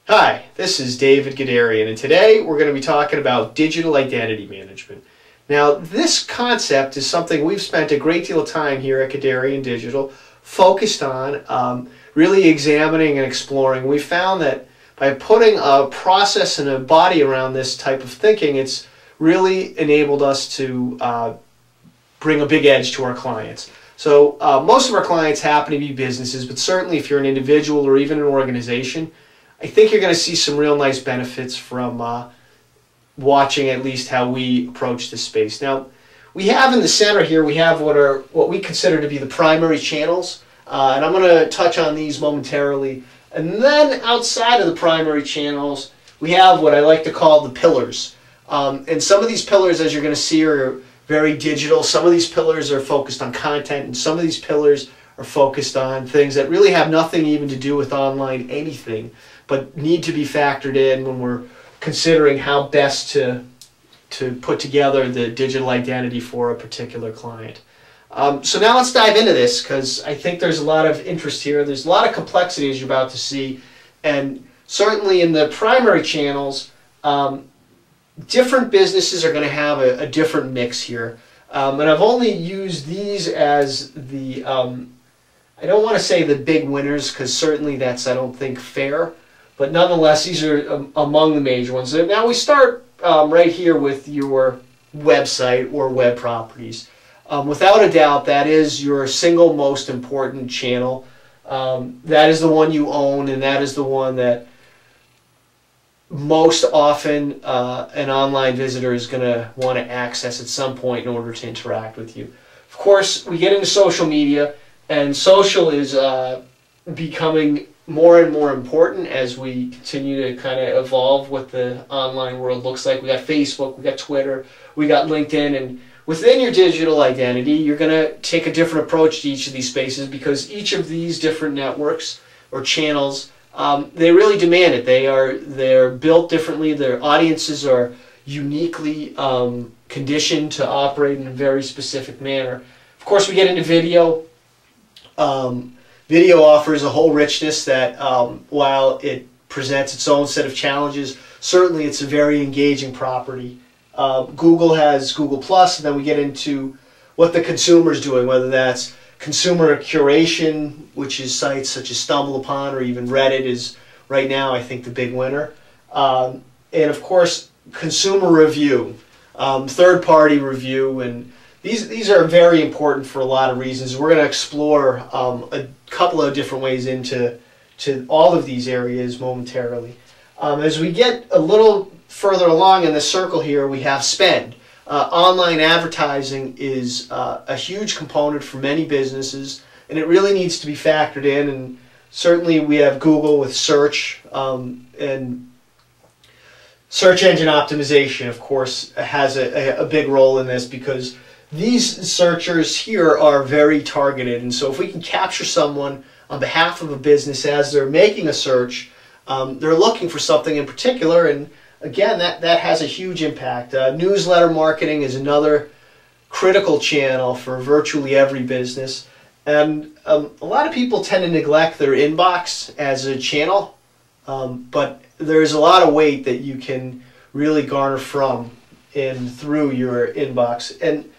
Hi, this is David Gadarian, and today we're going to be talking about digital identity management. Now, this concept is something we've spent a great deal of time here at Gadarian Digital focused on, really examining and exploring. We found that by putting a process and a body around this type of thinking, it's really enabled us to bring a big edge to our clients. So most of our clients happen to be businesses, but certainly if you're an individual or even an organization, I think you're going to see some real nice benefits from watching at least how we approach this space. Now, we have in the center here, we have what we consider to be the primary channels, and I'm going to touch on these momentarily. And then outside of the primary channels, we have what I like to call the pillars. And some of these pillars, as you're going to see, are very digital. Some of these pillars are focused on content, and some of these pillars are focused on things that really have nothing even to do with online anything, but need to be factored in when we're considering how best to put together the digital identity for a particular client. So now let's dive into this, because I think there's a lot of interest here. There's a lot of complexity, as you're about to see, and certainly in the primary channels, different businesses are going to have a different mix here. And I've only used these as the, I don't want to say the big winners, because certainly that's, I don't think, fair. But nonetheless, these are among the major ones. Now we start right here with your website or web properties. Without a doubt, that is your single most important channel. That is the one you own, and that is the one that most often an online visitor is going to want to access at some point in order to interact with you. Of course, we get into social media, and social is becoming more and more important as we continue to kind of evolve what the online world looks like. We got Facebook, we got Twitter, we got LinkedIn, and within your digital identity, you're going to take a different approach to each of these spaces, because each of these different networks or channels, they really demand it. They're built differently. Their audiences are uniquely conditioned to operate in a very specific manner. Of course, we get into video. Video offers a whole richness that, while it presents its own set of challenges, certainly it's a very engaging property. Google has Google+, and then we get into what the consumer's doing, whether that's consumer curation, which is sites such as StumbleUpon, or even Reddit is right now, I think, the big winner. And of course, consumer review, third-party review, and these are very important for a lot of reasons. We're going to explore a couple of different ways into all of these areas momentarily. As we get a little further along in the circle here, we have spend. Online advertising is a huge component for many businesses, and it really needs to be factored in. And certainly we have Google with search, and search engine optimization, of course, has a big role in this, because these searchers here are very targeted. And so if we can capture someone on behalf of a business as they're making a search, they're looking for something in particular, and again, that has a huge impact. Newsletter marketing is another critical channel for virtually every business. And a lot of people tend to neglect their inbox as a channel, but there's a lot of weight that you can really garner from and through your inbox. And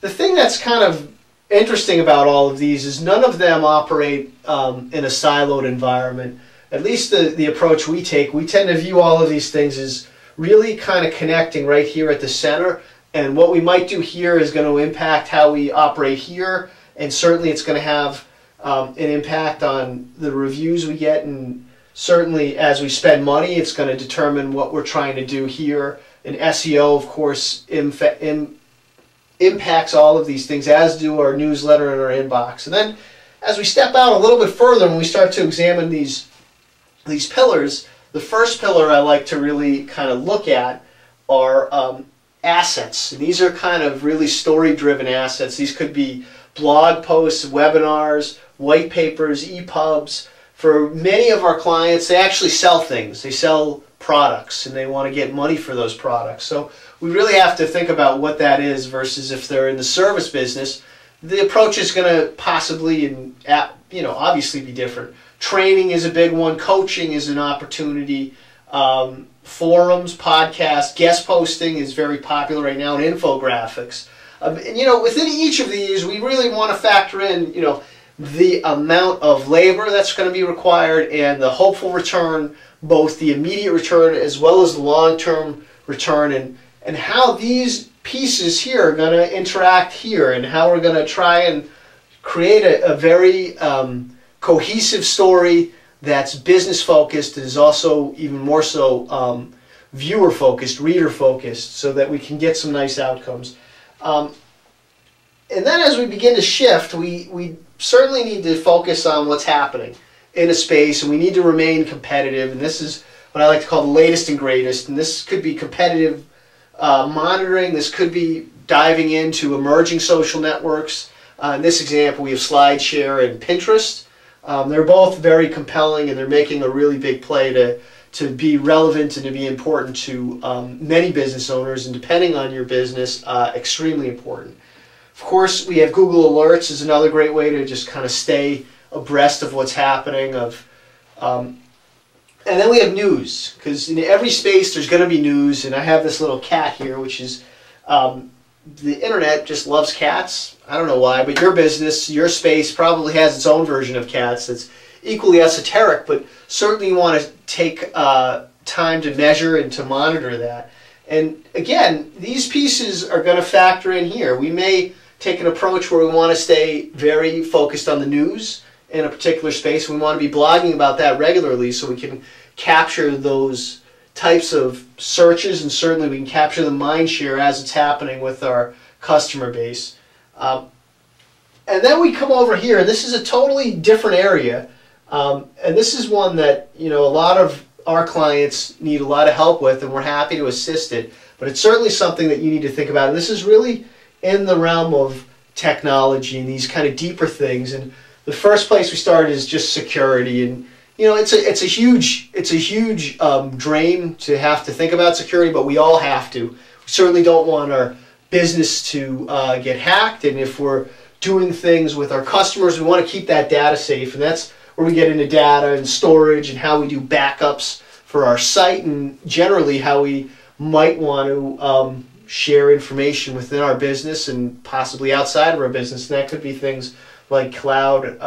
the thing that's kind of interesting about all of these is none of them operate in a siloed environment. At least the approach we take, we tend to view all of these things as really kind of connecting right here at the center. And what we might do here is going to impact how we operate here. And certainly it's going to have an impact on the reviews we get. And certainly as we spend money, it's going to determine what we're trying to do here. And SEO, of course, impacts all of these things, as do our newsletter and our inbox. And then as we step out a little bit further and we start to examine these pillars, the first pillar I like to really kind of look at are assets. These are kind of really story-driven assets. These could be blog posts, webinars, white papers, EPUBs. For many of our clients, they actually sell things. They sell products, and they want to get money for those products. So we really have to think about what that is versus if they're in the service business. The approach is going to possibly and obviously be different. Training is a big one. Coaching is an opportunity. Forums, podcasts, guest posting is very popular right now, and infographics. And, you know, within each of these, we really want to factor in, you know, the amount of labor that's going to be required and the hopeful return, both the immediate return as well as the long-term return, and how these pieces here are going to interact here, and how we're going to try and create a very cohesive story that's business focused, is also even more so viewer focused, reader focused, so that we can get some nice outcomes. And then as we begin to shift, we certainly need to focus on what's happening in a space, and we need to remain competitive. And this is what I like to call the latest and greatest. And this could be competitive monitoring. This could be diving into emerging social networks. In this example, we have SlideShare and Pinterest. They're both very compelling, and they're making a really big play to be relevant and to be important to many business owners, and depending on your business, extremely important. Of course, we have Google Alerts is another great way to just kind of stay abreast of what's happening. And then we have news, because in every space there's going to be news, and I have this little cat here, which is the internet just loves cats. I don't know why, but your business, your space probably has its own version of cats that's equally esoteric, but certainly you want to take time to measure and to monitor that. And again, these pieces are going to factor in here. We may take an approach where we want to stay very focused on the news in a particular space. We want to be blogging about that regularly so we can capture those types of searches, and certainly we can capture the mind share as it's happening with our customer base. And then we come over here, and this is a totally different area, and this is one that, you know, a lot of our clients need a lot of help with, and we're happy to assist it, but it's certainly something that you need to think about. And this is really in the realm of technology and these kind of deeper things. And the first place we start is just security. And you know, it's a huge drain to have to think about security, but we all have to. We certainly don't want our business to get hacked, and if we're doing things with our customers, we want to keep that data safe, and that's where we get into data and storage and how we do backups for our site, and generally how we might want to share information within our business and possibly outside of our business. And that could be things like cloud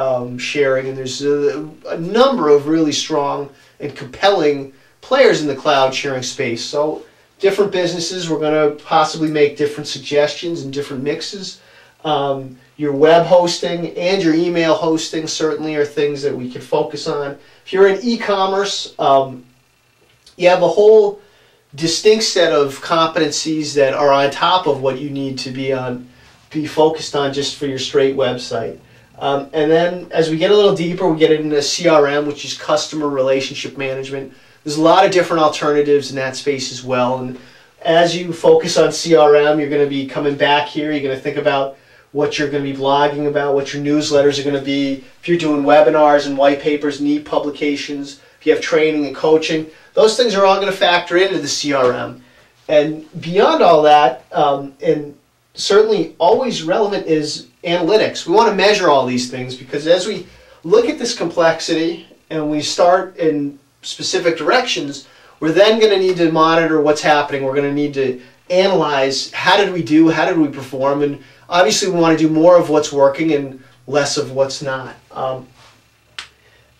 sharing, and there's a number of really strong and compelling players in the cloud sharing space. So different businesses, we're going to possibly make different suggestions and different mixes. Your web hosting and your email hosting certainly are things that we can focus on. If you're in e-commerce, you have a whole distinct set of competencies that are on top of what you need to be focused on just for your straight website. And then as we get a little deeper, we get into CRM, which is customer relationship management. There's a lot of different alternatives in that space as well. And as you focus on CRM, you're going to be coming back here. You're going to think about what you're going to be blogging about, what your newsletters are going to be. If you're doing webinars and white papers and e-publications, if you have training and coaching, those things are all going to factor into the CRM. And beyond all that, and certainly always relevant, is analytics. We want to measure all these things, because as we look at this complexity and we start in specific directions, we're then going to need to monitor what's happening. We're going to need to analyze, how did we do, how did we perform, and obviously we want to do more of what's working and less of what's not.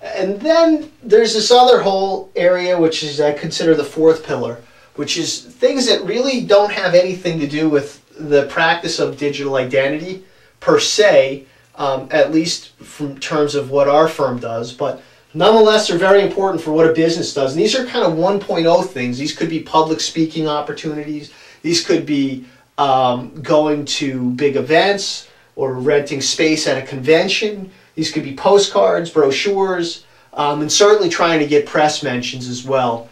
And then there's this other whole area, which is, I consider, the fourth pillar, which is things that really don't have anything to do with the practice of digital identity per se, at least from terms of what our firm does, but nonetheless are very important for what a business does. And these are kind of 1.0 things. These could be public speaking opportunities. These could be going to big events or renting space at a convention. These could be postcards, brochures, and certainly trying to get press mentions as well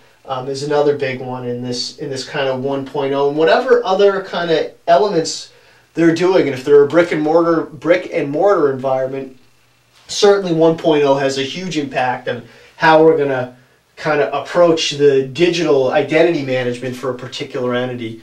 is another big one in this kind of 1.0. And whatever other kind of elements they're doing, and if they're a brick and mortar environment, certainly 1.0 has a huge impact on how we're going to kind of approach the digital identity management for a particular entity.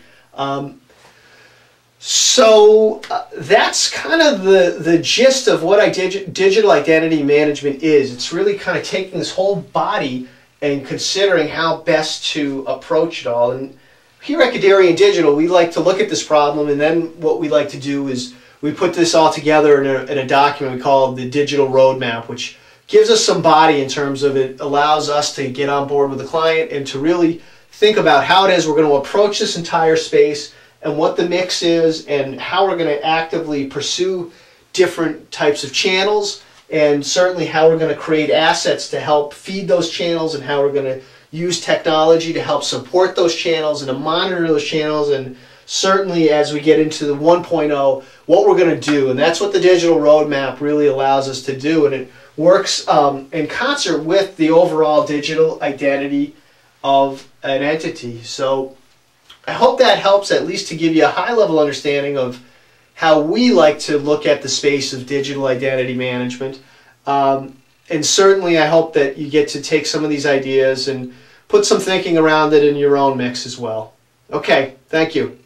So that's kind of the gist of what digital identity management is. It's really kind of taking this whole body and considering how best to approach it all. And here at Gadarian Digital, we like to look at this problem, and then what we like to do is we put this all together in a document we call the digital roadmap, which gives us some body in terms of it allows us to get on board with the client and to really think about how it is we're going to approach this entire space and what the mix is and how we're going to actively pursue different types of channels, and certainly how we're going to create assets to help feed those channels and how we're going to use technology to help support those channels and to monitor those channels, and certainly as we get into the 1.0, what we're going to do. And that's what the digital roadmap really allows us to do, and it works in concert with the overall digital identity of an entity. So I hope that helps at least to give you a high-level understanding of how we like to look at the space of digital identity management. And certainly I hope that you get to take some of these ideas and put some thinking around it in your own mix as well. Okay, thank you.